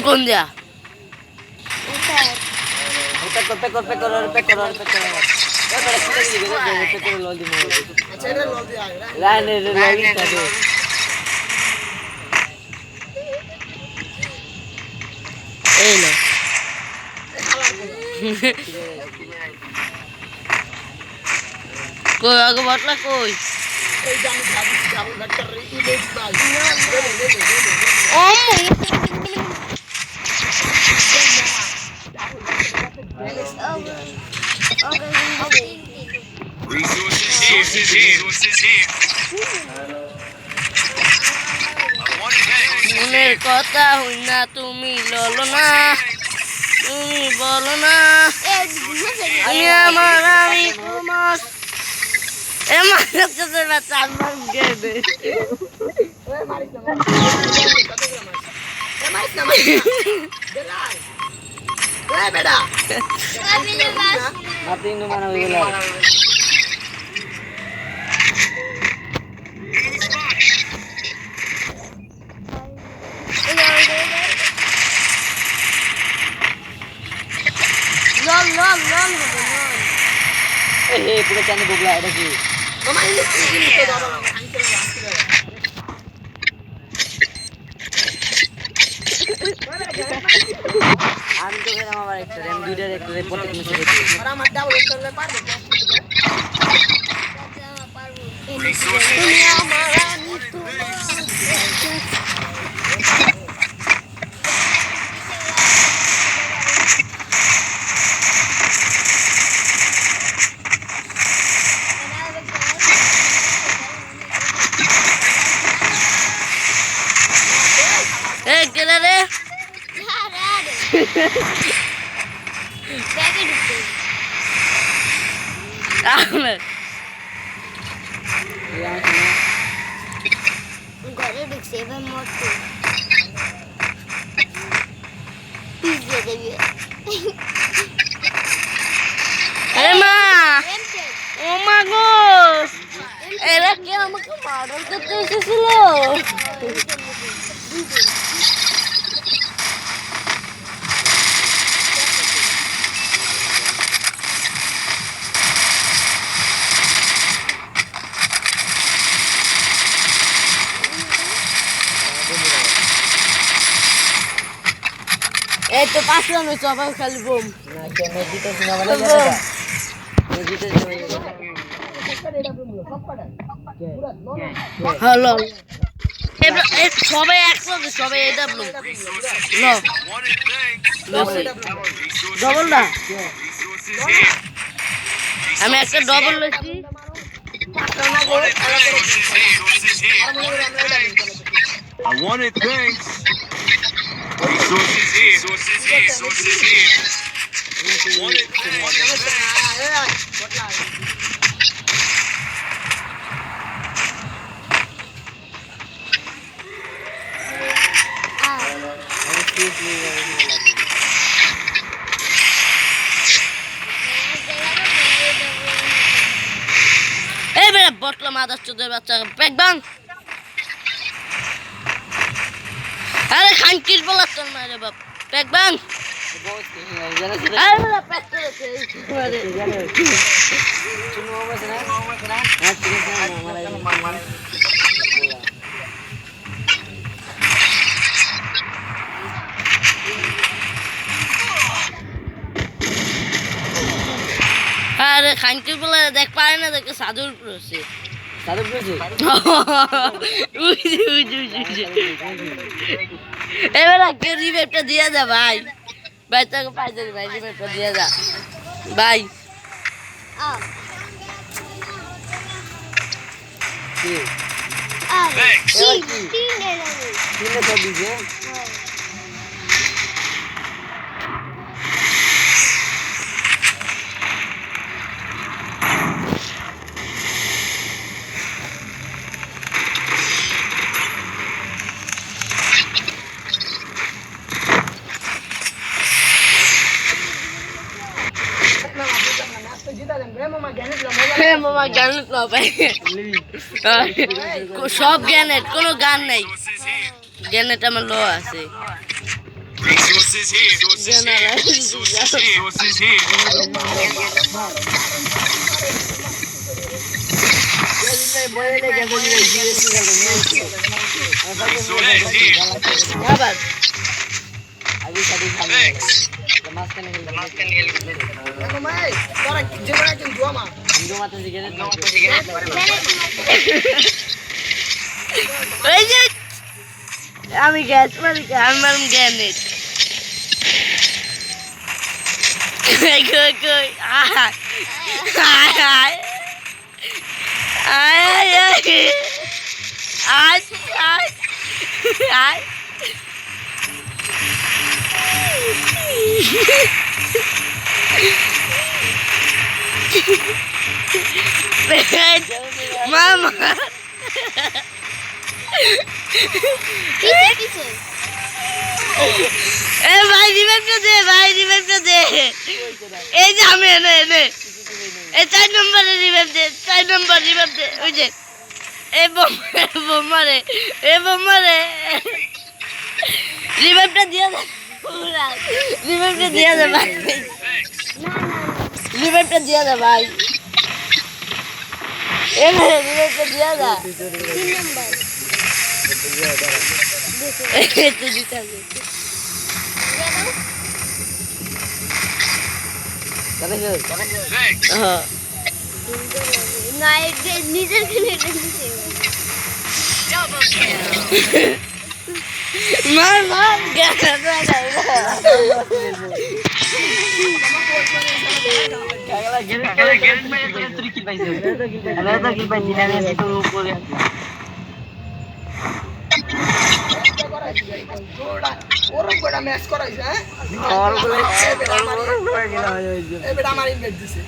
কোন দিয়া এই না কই আগে বটলা কই এই যে আমি ভাবছি ডাবল ডাক্তার ইমেজ ভাই মনের কথা হই না তুমি ললো না তুমি বলো না আমি আমার আমি তোমার পুরো চাঁদে বগলা এটা কি আমি তো গেলাম আবার একটা আমি দুইটার একটা প্রত্যেক মিশে দেখি আর আমার ডাবল করলে পারবে তুমি আমার আমি তোমার ঘরে ঢুকছে এবার মরতো পিছিয়ে দেবে মা ও মা গো এরা কি আমাকে মার্ডার করতে এসেছিল এই তো পাঁচটা নয় সবাই খালি বোম হ্যালো সবাই একসাথে সবাই এটা ডবল না আমি একটা ডবল লইছি I wanted thanks. Resources here. Resources here. Wanted এই বেটা বটলা মাদার চোদের বাচ্চা প্যাক বাং আরে খানকির বলা তোর মারে বাপ প্যাক বাং আরে বেটা প্যাক করেছে শুনো বসে না হ্যাঁ ঠিক আছে আরে খানকির বলা দেখ পারে না দেখে সাধুর পড়ছে সাধুর পড়ছে এবার আগে রিভেপটা দিয়ে যা ভাই ভাই তোকে পাইতে ভাই রিভেপটা দিয়ে যা ভাই মামা গ্যানেট না ভাই সব গ্যানেট কোনো গান নাই গ্যানেট আমার লো আছে Resources here. Resources here. Resources here. Resources here. Resources here. আবার Thanks. ওই যে আমি গ্যাস মারি আমি মারুম গ্যানেট কই কই আয় আয় আয় আয় আয় আয় মামা এ ভাই রিভেন্টটা দে ভাই রিভেন্টটা দে এই যে আমি এনে এনে এই 4 নম্বরে রিভেন্ট দে 4 নম্বর রিভেন্ট দে ওই যে এ বোমারে রিভেন্টটা দিয়ে দে পুরা রিভেন্টটা দিয়ে দে ভাই রিভেন্টটা দিয়ে দে ভাই এ রিভেন্টটা দিয়ে দে 3 নম্বর তো দিতে হবে Thanks. না নিজের খেলে মার মার আমার ইনভাইট দিছে